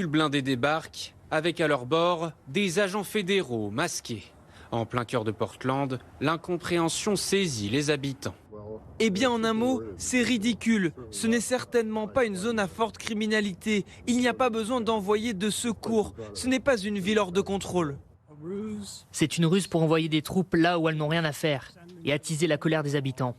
Le blindé débarque avec à leur bord des agents fédéraux masqués. En plein cœur de Portland, l'incompréhension saisit les habitants. Eh bien, en un mot, c'est ridicule. Ce n'est certainement pas une zone à forte criminalité. Il n'y a pas besoin d'envoyer de secours. Ce n'est pas une ville hors de contrôle. C'est une ruse pour envoyer des troupes là où elles n'ont rien à faire et attiser la colère des habitants.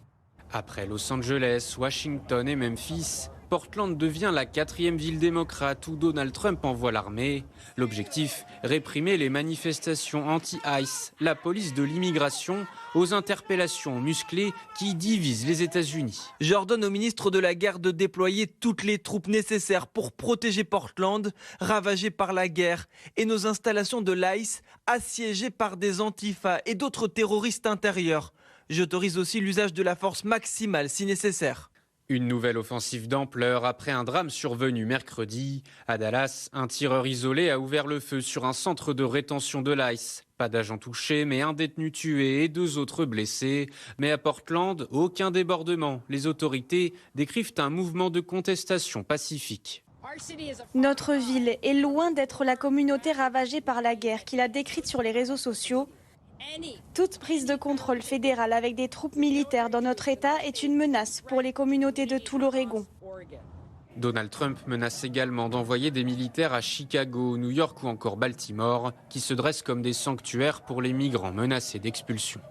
Après Los Angeles, Washington et Memphis, Portland devient la 4e ville démocrate où Donald Trump envoie l'armée. L'objectif, réprimer les manifestations anti-ICE, la police de l'immigration, aux interpellations musclées qui divisent les États-Unis. J'ordonne au ministre de la Guerre de déployer toutes les troupes nécessaires pour protéger Portland, ravagé par la guerre, et nos installations de l'ICE, assiégées par des antifas et d'autres terroristes intérieurs. J'autorise aussi l'usage de la force maximale si nécessaire. Une nouvelle offensive d'ampleur après un drame survenu mercredi. À Dallas, un tireur isolé a ouvert le feu sur un centre de rétention de l'ICE. Pas d'agents touchés, mais un détenu tué et 2 autres blessés. Mais à Portland, aucun débordement. Les autorités décrivent un mouvement de contestation pacifique. Notre ville est loin d'être la communauté ravagée par la guerre qu'il a décrite sur les réseaux sociaux. Toute prise de contrôle fédéral avec des troupes militaires dans notre État est une menace pour les communautés de tout l'Oregon. Donald Trump menace également d'envoyer des militaires à Chicago, New York ou encore Baltimore, qui se dressent comme des sanctuaires pour les migrants menacés d'expulsion.